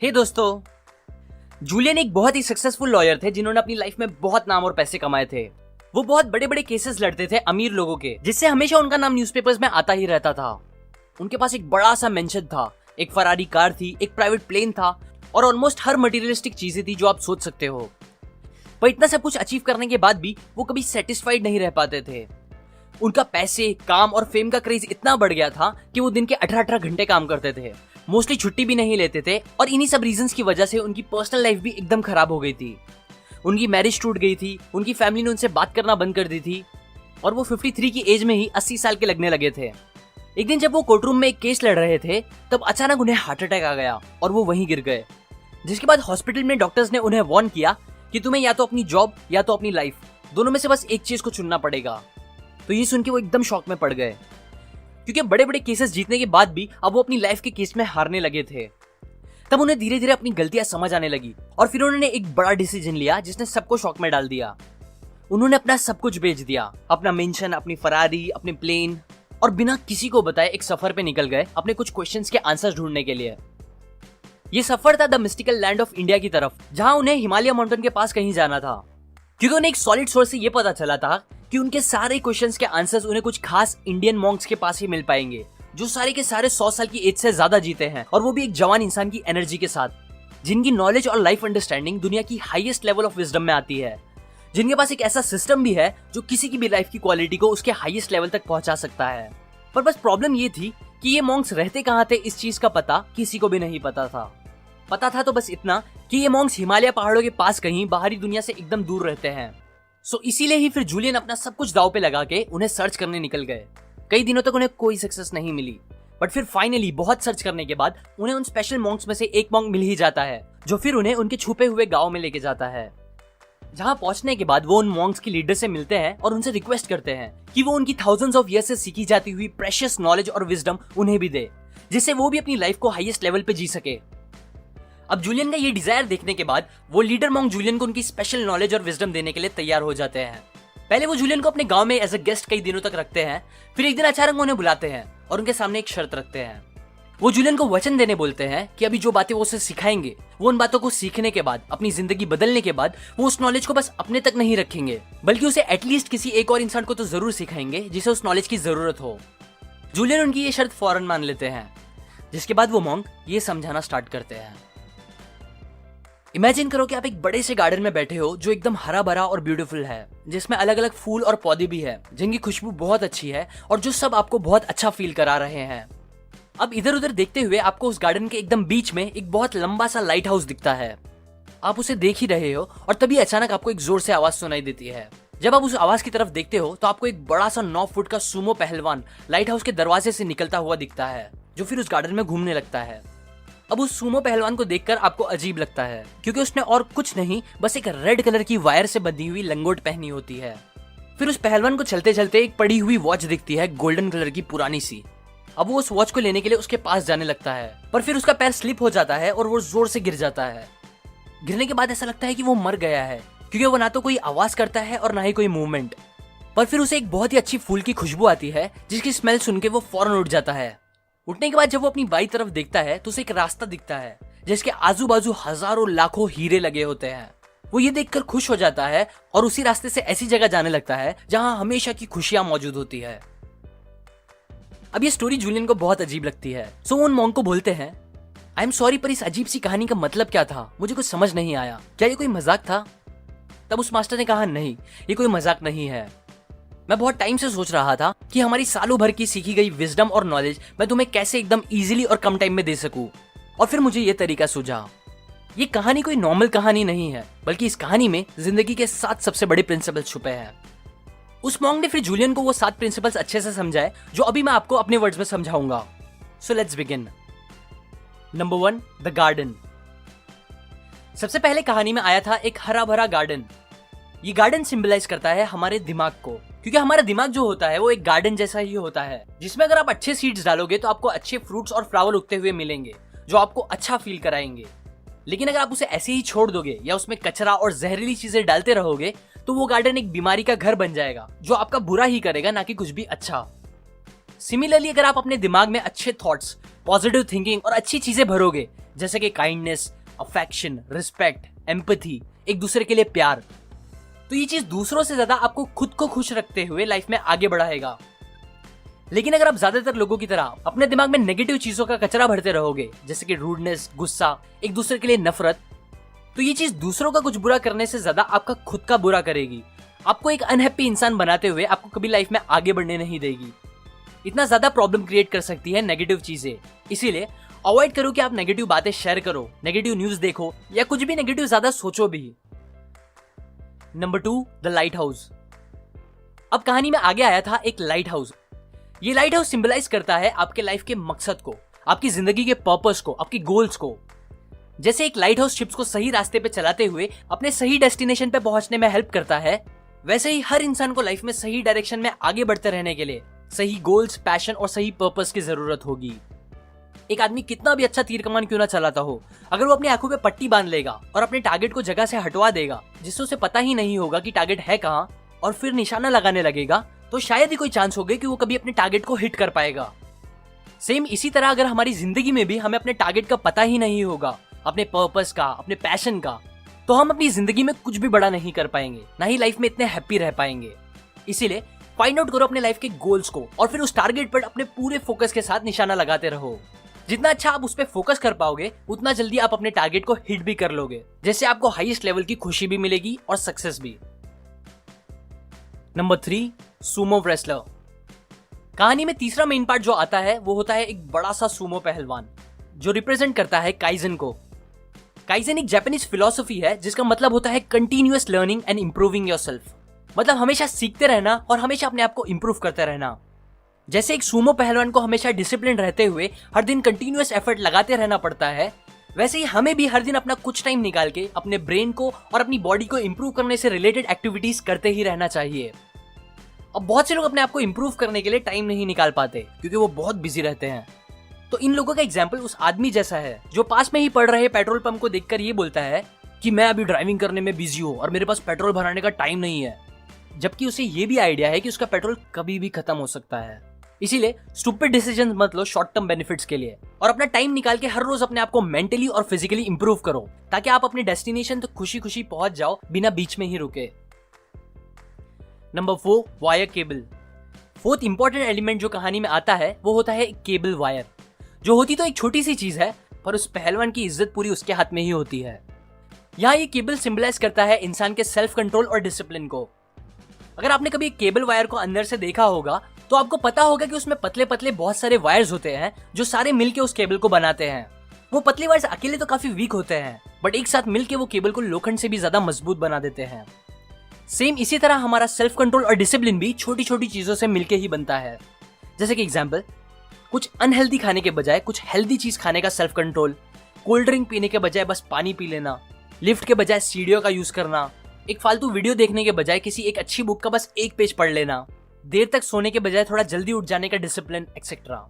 हे दोस्तों, जूलियन एक बहुत ही सक्सेसफुल लॉयर थे जिन्होंने अपनी लाइफ में बहुत नाम और पैसे कमाए थे। वो बहुत बड़े बड़े केसेस लड़ते थे अमीर लोगों के, जिससे हमेशा उनका नाम न्यूज़पेपर्स में आता ही रहता था। उनके पास एक बड़ा सा मेंशन था, एक फरारी कार थी, एक प्राइवेट प्लेन था और ऑलमोस्ट हर मटेरियलिस्टिक चीजें थी जो आप सोच सकते हो। पर इतना सब कुछ अचीव करने के बाद भी वो कभी सेटिस्फाइड नहीं रह पाते थे। उनका पैसे, काम और फेम का क्रेज इतना बढ़ गया था कि वो दिन के 18-18 घंटे काम करते थे, मोस्टली छुट्टी भी नहीं लेते थे और इन्हीं सब रीजंस की वजह से उनकी पर्सनल लाइफ भी एकदम खराब हो गई थी। उनकी मैरिज टूट गई थी, उनकी फैमिली ने उनसे बात करना बंद कर दी थी और वो 53 की एज में ही 80 साल के लगने लगे थे। एक दिन जब वो कोर्ट रूम में एक केस लड़ रहे थे तब अचानक उन्हें हार्ट अटैक आ गया और वो वहीं गिर गए। जिसके बाद हॉस्पिटल में डॉक्टर्स ने उन्हें वार्न किया कि तुम्हें या तो अपनी जॉब या तो अपनी लाइफ, दोनों में से बस एक चीज को चुनना पड़ेगा। तो ये सुन के वो एकदम शॉक में पड़ गए, क्योंकि बड़े बड़े केसेस जीतने के बाद भी अब वो अपनी लाइफ के केस में हारने लगे थे। तब उन्हें धीरे धीरे अपनी गलतियां समझ आने लगी और फिर उन्होंने एक बड़ा डिसीजन लिया जिसने सबको शॉक में डाल दिया। उन्होंने अपना सब कुछ बेच दिया, अपना मेंशन, अपनी फरारी, अपने प्लेन, और बिना किसी को बताए एक सफर पे निकल गए अपने कुछ क्वेश्चंस के आंसर्स ढूंढने के लिए। ये सफर था the mystical land of India की तरफ, जहां उन्हें हिमालय माउंटेन के पास कहीं जाना था, क्योंकि उन्हें एक सॉलिड सोर्स से ये पता चला था कि उनके सारे क्वेश्चंस के आंसर्स उन्हें कुछ खास इंडियन मॉन्क्स के पास ही मिल पाएंगे, जो सारे के सारे 100 साल की एज से ज्यादा जीते हैं और वो भी एक जवान इंसान की एनर्जी के साथ, जिनकी नॉलेज और लाइफ अंडरस्टैंडिंग दुनिया की हाईएस्ट लेवल ऑफ विजडम में आती है, जिनके पास एक ऐसा सिस्टम भी है जो किसी की भी लाइफ की क्वालिटी को उसके हाईएस्ट लेवल तक पहुंचा सकता है। पर बस प्रॉब्लम ये थी कि ये मॉन्क्स रहते कहाँ थे, इस चीज का पता किसी को भी नहीं पता था। पता था तो बस इतना कि ये मॉन्क्स हिमालय पहाड़ों के पास कहीं बाहरी दुनिया से एकदम दूर रहते हैं। सो इसीलिए ही फिर जूलियन अपना सब कुछ दांव पे लगा के उन्हें सर्च करने निकल गए। कई दिनों तक उन्हें कोई सक्सेस नहीं मिली, बट फिर फाइनली बहुत सर्च करने के बाद उन्हें उन स्पेशल मॉन्क्स में से एक मॉन्क मिल ही जाता है, जो फिर उन्हें उनके छुपे हुए गांव में लेके जाता है। जहां पहुंचने के बाद वो उन मॉन्क्स की लीडर से मिलते हैं और उनसे रिक्वेस्ट करते हैं कि वो उनकी थाउजेंड्स ऑफ ईयर्स से सीखी जाती हुई प्रेशियस नॉलेज और विजडम उन्हें भी दे, जिससे वो भी अपनी लाइफ को हाईएस्ट लेवल पे जी सके। अब जूलियन का ये डिजायर देखने के बाद वो लीडर मॉन्क जूलियन को उनकी स्पेशल नॉलेज और विजडम देने के लिए तैयार हो जाते हैं। पहले वो जूलियन को अपने गांव में एज अ गेस्ट कई दिनों तक रखते हैं, फिर एक दिन अचानक उन्हें बुलाते हैं और उनके सामने एक शर्त रखते हैं। वो जूलियन को वचन देने बोलते हैं कि अभी जो बातें वो उसे सिखाएंगे, वो उन बातों को सीखने के बाद, अपनी जिंदगी बदलने के बाद, वो उस नॉलेज को बस अपने तक नहीं रखेंगे, बल्कि उसे एटलीस्ट किसी एक और इंसान को तो जरूर सिखाएंगे जिसे उस नॉलेज की जरूरत हो। जूलियन उनकी ये शर्त फौरन मान लेते हैं, जिसके बाद वो मॉन्क ये समझाना स्टार्ट करते हैं। इमेजिन करो कि आप एक बड़े से गार्डन में बैठे हो जो एकदम हरा भरा और ब्यूटीफुल है, जिसमें अलग अलग फूल और पौधे भी है, जिनकी खुशबू बहुत अच्छी है और जो सब आपको बहुत अच्छा फील करा रहे हैं। अब इधर उधर देखते हुए आपको उस गार्डन के एकदम बीच में एक बहुत लंबा सा लाइट हाउस दिखता है। आप उसे देख ही रहे हो और तभी अचानक आपको एक जोर से आवाज सुनाई देती है। जब आप उस आवाज की तरफ देखते हो तो आपको एक बड़ा सा 9 फुट का सुमो पहलवान लाइट हाउस के दरवाजे से निकलता हुआ दिखता है, जो फिर उस गार्डन में घूमने लगता है। अब उस सुमो पहलवान को देखकर आपको अजीब लगता है, क्योंकि उसने और कुछ नहीं बस एक रेड कलर की वायर से बंधी हुई लंगोट पहनी होती है। फिर उस पहलवान को चलते चलते एक पड़ी हुई वॉच दिखती है, गोल्डन कलर की पुरानी सी। अब वो उस वॉच को लेने के लिए उसके पास जाने लगता है, पर फिर उसका पैर स्लिप हो जाता है और वो जोर से गिर जाता है। गिरने के बाद ऐसा लगता है कि वो मर गया है, क्योंकि वो ना तो कोई आवाज करता है और ना ही कोई मूवमेंट। पर फिर उसे एक बहुत ही अच्छी फूल की खुशबू आती है, जिसकी स्मेल सुन के वो फौरन उठ जाता है। उठने के बाद जब वो अपनी बाई तरफ देखता है तो उसे एक रास्ता दिखता है, जिसके आजू बाजू हजारों लाखों हीरे लगे होते हैं। वो ये देखकर खुश हो जाता है और उसी रास्ते से ऐसी जगह जाने लगता है जहां हमेशा की खुशियां मौजूद होती है। अब ये स्टोरी जूलियन को बहुत अजीब लगती है, सो वो उन मॉन्क को बोलते हैं, आई एम सॉरी, पर इस अजीब सी कहानी का मतलब क्या था, मुझे कुछ समझ नहीं आया, क्या ये कोई मजाक था? तब उस मास्टर ने कहा, नहीं, ये कोई मजाक नहीं है। मैं बहुत टाइम से सोच रहा था कि हमारी सालों भर की सीखी गई विजडम और नॉलेज मैं तुम्हें कैसे एकदम इजीली और कम टाइम में दे सकूं, और फिर मुझे ये तरीका सूझा। ये कहानी कोई नॉर्मल कहानी नहीं है, बल्कि इस कहानी में जिंदगी के 7 सबसे बड़े प्रिंसिपल्स छुपे हैं। उस मॉन्क ने फिर जूलियन को वो 7 प्रिंसिपल्स अच्छे से समझाए, जो अभी मैं आपको अपने वर्ड्स में समझाऊंगा। So let's begin. Number 1, the garden. सबसे पहले कहानी में आया था एक हरा भरा गार्डन। ये गार्डन सिंबलाइज करता है हमारे दिमाग को, क्योंकि हमारा दिमाग जो होता है वो एक गार्डन जैसा ही होता है, जिसमें अगर आप अच्छे सीड्स डालोगे तो आपको अच्छे फ्रूट्स और फ्लावर उगते हुए मिलेंगे, जो आपको अच्छा फील कराएंगे। लेकिन अगर आप उसे ऐसे ही छोड़ दोगे या उसमें कचरा और जहरीली चीजें डालते रहोगे तो वो गार्डन एक बीमारी का घर बन जाएगा, जो आपका बुरा ही करेगा, ना कि कुछ भी अच्छा। सिमिलरली अगर आप अपने दिमाग में अच्छे थॉट्स, पॉजिटिव थिंकिंग और अच्छी चीजें भरोगे, जैसे कि काइंडनेस, अफेक्शन, रिस्पेक्ट, एम्पैथी, एक दूसरे के लिए प्यार। तो ये चीज दूसरों से ज्यादा आपको खुद को खुश रखते हुए लाइफ में आगे बढ़ाएगा। लेकिन अगर आप ज्यादातर लोगों की तरह अपने दिमाग में नेगेटिव चीजों का कचरा भरते रहोगे, जैसे कि रूडनेस, गुस्सा, एक दूसरे के लिए नफरत, तो ये चीज दूसरों का कुछ बुरा करने से ज्यादा आपका खुद का बुरा करेगी। आपको एक अनहैप्पी इंसान बनाते हुए आपको कभी लाइफ में आगे बढ़ने नहीं देगी। इतना ज्यादा प्रॉब्लम क्रिएट कर सकती है नेगेटिव चीजें। इसीलिए अवॉइड करो कि आप नेगेटिव बातें शेयर करो, नेगेटिव न्यूज देखो या कुछ भी नेगेटिव ज्यादा सोचो भी। Number 2, the light house. अब कहानी में आगे आया था एक लाइट हाउस। ये लाइट हाउस सिंबलाइज करता है आपके लाइफ के मकसद को, आपकी जिंदगी के पर्पस को, आपकी गोल्स को। जैसे एक लाइट हाउस शिप्स को सही रास्ते पे चलाते हुए अपने सही डेस्टिनेशन पे पहुंचने में हेल्प करता है, वैसे ही हर इंसान को लाइफ में सही डायरेक्शन में आगे बढ़ते रहने के लिए सही गोल्स, पैशन और सही पर्पस की जरूरत होगी। एक आदमी कितना भी अच्छा तीर कमान क्यों ना चलाता हो, अगर वो अपनी आंखों पे पट्टी बांध लेगा और अपने टारगेट को जगह से हटवा देगा जिससे उसे पता ही नहीं होगा कि टारगेट है कहाँ, और फिर निशाना लगाने लगेगा, तो शायद ही कोई चांस होगा कि वो कभी अपने टारगेट को हिट कर पाएगा। सेम इसी तरह अगर हमारी जिंदगी में भी हमें अपने टारगेट का पता ही नहीं होगा, अपने पर्पस का, अपने पैशन का, तो हम अपनी जिंदगी में कुछ भी बड़ा नहीं कर पाएंगे, ना ही लाइफ में इतने हैप्पी रह पाएंगे। इसीलिए फाइंड आउट करो अपने लाइफ के गोल्स को और फिर उस टारगेट पर अपने पूरे फोकस के साथ निशाना लगाते रहो। जितना अच्छा आप उस पर फोकस कर पाओगे उतना जल्दी आप अपने टारगेट को हिट भी कर लोगे, जैसे आपको हाईएस्ट लेवल की खुशी भी मिलेगी और सक्सेस भी। Number 3, Sumo wrestler. कहानी में तीसरा मेन पार्ट जो आता है वो होता है एक बड़ा सा सुमो पहलवान जो रिप्रेजेंट करता है काइजन को। काइजन एक जापानीज फिलॉसफी है जिसका मतलब होता है continuous learning and improving yourself, मतलब हमेशा सीखते रहना और हमेशा अपने आप को इंप्रूव करते रहना। जैसे एक सुमो पहलवान को हमेशा डिसिप्लिन रहते हुए हर दिन कंटिन्यूअस एफर्ट लगाते रहना पड़ता है, वैसे ही हमें भी हर दिन अपना कुछ टाइम निकाल के अपने ब्रेन को और अपनी बॉडी को इंप्रूव करने से रिलेटेड एक्टिविटीज करते ही रहना चाहिए। अब बहुत से लोग अपने आप को इंप्रूव करने के लिए टाइम नहीं निकाल पाते क्योंकि वो बहुत बिजी रहते हैं। तो इन लोगों का एग्जाम्पल उस आदमी जैसा है जो पास में ही पड़ रहे पेट्रोल पंप को देखकर ये बोलता है कि मैं अभी ड्राइविंग करने में बिजी हूँ और मेरे पास पेट्रोल भराने का टाइम नहीं है, जबकि उसे ये भी आइडिया है कि उसका पेट्रोल कभी भी खत्म हो सकता है। इसीलिए स्टूपिड डिसीजन मत लो शॉर्ट टर्म बेनिफिट्स के लिए, और अपना टाइम निकाल के हर रोज अपने आप को मेंटली और फिजिकली इंप्रूव करो ताकि आप अपने डेस्टिनेशन तक खुशी खुशी पहुंच जाओ बिना बीच में ही रुके। Number 4, wire cable. Fourth important element जो कहानी में आता है वो होता है केबल वायर, जो होती तो एक छोटी सी चीज है पर उस पहलवान की इज्जत पूरी उसके हाथ में ही होती है। यहाँ ये केबल सिंबलाइज करता है इंसान के सेल्फ कंट्रोल और डिसिप्लिन को। अगर आपने कभी केबल वायर को अंदर से देखा होगा तो आपको पता होगा कि उसमें पतले पतले बहुत सारे वायर्स होते हैं जो सारे मिलके उस केबल को बनाते हैं। वो पतले वायर्स अकेले तो काफी वीक होते हैं, बट एक साथ मिलके वो केबल को लोखंड से भी ज्यादा मजबूत बना देते हैं। सेम इसी तरह हमारा सेल्फ कंट्रोल और डिसिप्लिन भी छोटी छोटी चीजों से मिलके ही बनता है। जैसे कि एग्जाम्पल, कुछ अनहेल्दी खाने के बजाय कुछ हेल्दी चीज खाने का सेल्फ कंट्रोल, कोल्ड ड्रिंक पीने के बजाय बस पानी पी लेना, लिफ्ट के बजाय सीढ़ियों का यूज करना, एक फालतू वीडियो देखने के बजाय किसी एक अच्छी बुक का बस एक पेज पढ़ लेना, देर तक सोने के बजाय थोड़ा जल्दी उठ जाने का डिसिप्लिन, एक्सेट्रा।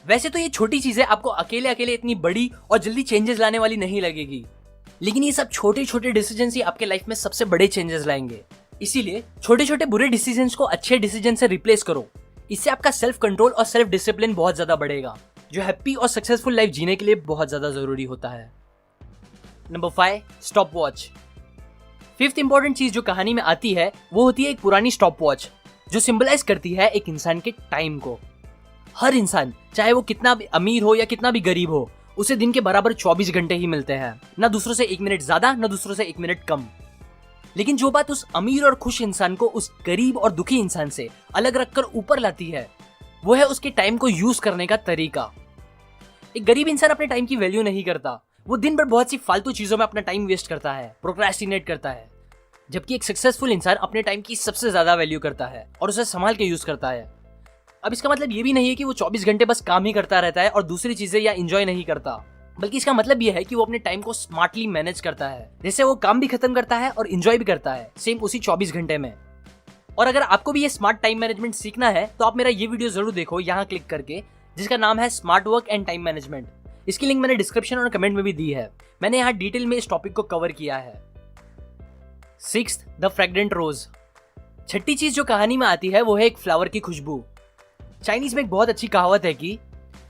वैसे तो ये छोटी चीजें आपको अकेले अकेले इतनी बड़ी और जल्दी चेंजेस लाने वाली नहीं लगेगी, लेकिन ये सब छोटे छोटे डिसीजन ही आपके लाइफ में सबसे बड़े चेंजेस लाएंगे। इसीलिए छोटे छोटे बुरे डिसीजन को अच्छे डिसीजन से रिप्लेस करो। इससे आपका सेल्फ कंट्रोल और सेल्फ डिसिप्लिन बहुत ज्यादा बढ़ेगा, जो हैप्पी और सक्सेसफुल लाइफ जीने के लिए बहुत ज्यादा जरूरी होता है। Number 5, stop watch. Fifth important चीज जो कहानी में आती है वो होती है एक पुरानी स्टॉप वॉच जो सिंबलाइज करती है एक इंसान के टाइम को। हर इंसान, चाहे वो कितना भी अमीर हो या कितना भी गरीब हो, उसे दिन के बराबर 24 घंटे ही मिलते हैं, ना दूसरों से 1 मिनट ज्यादा ना दूसरों से 1 मिनट कम। लेकिन जो बात उस अमीर और खुश इंसान को उस गरीब और दुखी इंसान से अलग रखकर ऊपर लाती है वो है उसके टाइम को यूज करने का तरीका। एक गरीब इंसान अपने टाइम की वैल्यू नहीं करता, वो दिन भर बहुत सी फालतू चीजों में अपना टाइम वेस्ट करता है, प्रोक्रेस्टिनेट करता है, जबकि एक सक्सेसफुल इंसान अपने टाइम की सबसे ज्यादा वैल्यू करता है और उसे संभाल के यूज करता है। अब इसका मतलब ये भी नहीं है कि वो 24 घंटे बस काम ही करता रहता है और दूसरी चीजें या एंजॉय नहीं करता, बल्कि इसका मतलब ये है कि वो अपने टाइम को स्मार्टली मैनेज करता है, जैसे वो काम भी खत्म करता है और एंजॉय भी करता है सेम उसी 24 घंटे में। और अगर आपको भी ये स्मार्ट टाइम मैनेजमेंट सीखना है तो आप मेरा ये वीडियो जरूर देखो यहाँ क्लिक करके, जिसका नाम है smart work and time management. इसकी लिंक मैंने डिस्क्रिप्शन और कमेंट में भी दी है। मैंने यहाँ डिटेल में इस टॉपिक को कवर किया है। 6th, द फ्रेग्रेंट रोज। छठी चीज जो कहानी में आती है वो है एक फ्लावर की खुशबू। चाइनीज में एक बहुत अच्छी कहावत है कि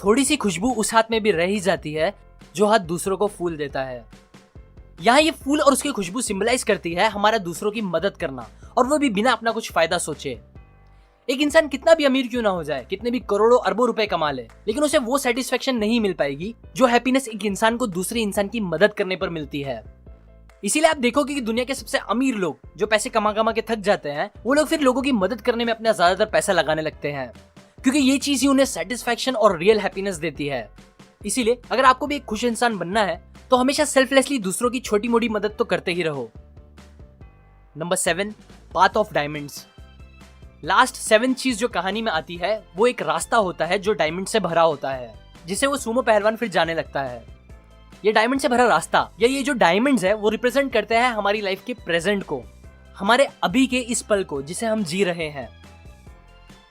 थोड़ी सी खुशबू उस हाथ में भी रह ही जाती है जो हाथ दूसरों को फूल देता है। यहाँ ये फूल और उसकी खुशबू सिंबलाइज करती है हमारा दूसरों की मदद करना, और वो भी बिना अपना कुछ फायदा सोचे। एक इंसान कितना भी अमीर क्यों ना हो जाए, कितने भी करोड़ों अरबों रुपए कमा ले, लेकिन उसे वो सेटिस्फेक्शन नहीं मिल पाएगी जो हैप्पीनेस एक इंसान को दूसरे इंसान की मदद करने पर मिलती है। इसीलिए आप देखोगे कि दुनिया के सबसे अमीर लोग जो पैसे कमा कमा के थक जाते हैं, वो लोग फिर लोगों की मदद करने में अपना ज्यादातर पैसा लगाने लगते हैं, क्योंकि ये चीज ही उन्हें सेटिस्फेक्शन और रियल हैप्पीनेस देती है। इसीलिए अगर आपको भी एक खुश इंसान बनना है तो हमेशा सेल्फलेसली दूसरों की छोटी मोटी मदद तो करते ही रहो। Number 7, path of diamonds. Last 7 चीज जो कहानी में आती है वो एक रास्ता होता है जो डायमंड से भरा होता है, जिसे वो सूमो पहलवान फिर जाने लगता है। ये डायमंड से भरा रास्ता या ये जो डायमंड्स है वो रिप्रेजेंट करते हैं हमारी लाइफ के प्रेजेंट को, हमारे अभी के इस पल को जिसे हम जी रहे हैं।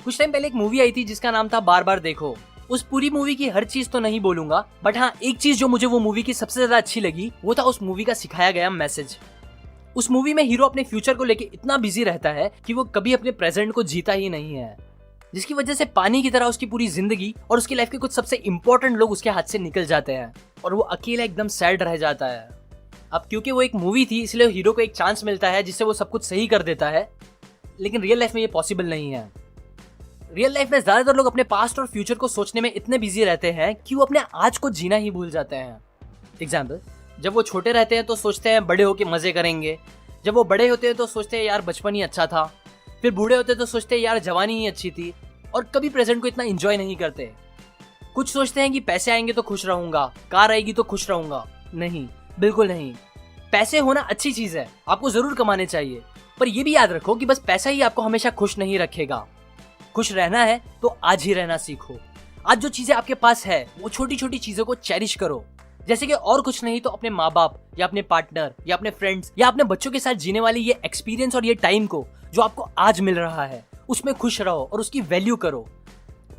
कुछ टाइम पहले एक मूवी आई थी जिसका नाम था बार बार देखो। उस पूरी मूवी की हर चीज तो नहीं बोलूंगा, बट हाँ एक चीज जो मुझे वो मूवी की सबसे ज्यादा अच्छी लगी वो था उस मूवी का सिखाया गया मैसेज। उस मूवी में हीरो अपने फ्यूचर को लेके इतना बिजी रहता है कि वो कभी अपने प्रेजेंट को जीता ही नहीं है, जिसकी वजह से पानी की तरह उसकी पूरी जिंदगी और उसकी लाइफ के कुछ सबसे इंपॉर्टेंट लोग उसके हाथ से निकल जाते हैं और वो अकेला एकदम सैड रह जाता है। अब क्योंकि वो एक मूवी थी इसलिए हीरो को एक चांस मिलता है जिससे वो सब कुछ सही कर देता है, लेकिन रियल लाइफ में ये पॉसिबल नहीं है। रियल लाइफ में ज्यादातर लोग अपने पास्ट और फ्यूचर को सोचने में इतने बिजी रहते हैं कि वो अपने आज को जीना ही भूल जाते हैं। एग्जाम्पल, जब वो छोटे रहते हैं तो सोचते हैं बड़े होके मजे करेंगे, जब वो बड़े होते हैं तो सोचते हैं यार बचपन ही अच्छा था, फिर बूढ़े होते हैं तो सोचते हैं यार जवानी ही अच्छी थी, और कभी प्रेजेंट को इतना एंजॉय नहीं करते। कुछ सोचते हैं कि पैसे आएंगे तो खुश रहूंगा, कार आएगी तो खुश रहूंगा। नहीं, बिल्कुल नहीं। पैसे होना अच्छी चीज है, आपको जरूर कमाने चाहिए, पर यह भी याद रखो कि बस पैसा ही आपको हमेशा खुश नहीं रखेगा। खुश रहना है तो आज ही रहना सीखो। आज जो चीजें आपके पास है वो छोटी छोटी चीजों को चेरिश करो, जैसे कि और कुछ नहीं तो अपने माँ बाप या अपने पार्टनर या अपने फ्रेंड्स या अपने बच्चों के साथ जीने वाली ये एक्सपीरियंस और ये टाइम को जो आपको आज मिल रहा है उसमें खुश रहो और उसकी वैल्यू करो।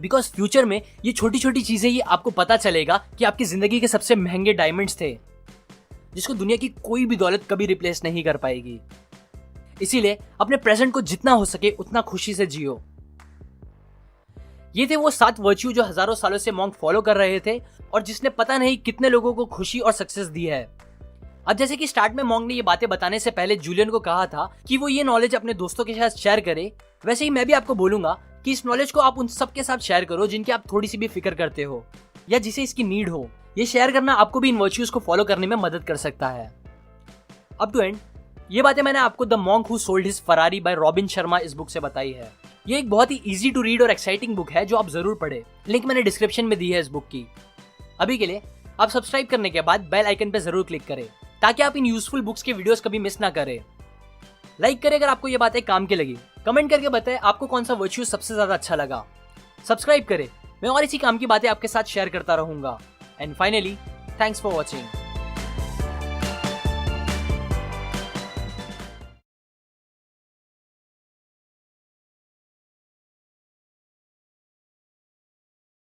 बिकॉज फ्यूचर में ये छोटी छोटी चीजें ही आपको पता चलेगा कि आपकी जिंदगी के सबसे महंगे डायमंड्स थे, जिसको दुनिया की कोई भी दौलत कभी रिप्लेस नहीं कर पाएगी। इसीलिए अपने प्रेजेंट को जितना हो सके उतना खुशी से जियो। ये थे वो 7 वर्च्यू जो हजारों सालों से मॉन्क फॉलो कर रहे थे और जिसने पता नहीं कितने लोगों को खुशी और सक्सेस दी है। अब जैसे कि स्टार्ट में मॉन्क ने ये बातें बताने से पहले जूलियन को कहा था कि वो ये नॉलेज अपने दोस्तों के साथ शेयर करे, वैसे ही मैं भी आपको बोलूंगा कि इस नॉलेज को आप उन सबके साथ शेयर करो जिनकी आप थोड़ी सी भी फिक्र करते हो या जिसे इसकी नीड हो। ये शेयर करना आपको भी इन वर्च्यूज को फॉलो करने में मदद कर सकता है। अप टू एंड ये बातें मैंने आपको the monk who sold his Ferrari bye robin Sharma इस बुक से बताई है। ये एक बहुत ही इजी टू रीड और एक्साइटिंग बुक है जो आप जरूर पढ़े। लिंक मैंने डिस्क्रिप्शन में दी है इस बुक की। अभी के लिए आप सब्सक्राइब करने के बाद बेल आइकन पे जरूर क्लिक करें ताकि आप इन यूजफुल बुक्स के वीडियोस कभी मिस ना करें। लाइक करें अगर आपको ये बातें काम की लगी, कमेंट करके बताएं आपको कौन सा वर्च्यू सबसे ज्यादा अच्छा लगा। सब्सक्राइब करें, मैं और इसी काम की बातें आपके साथ शेयर करता रहूंगा। And finally, thanks for watching.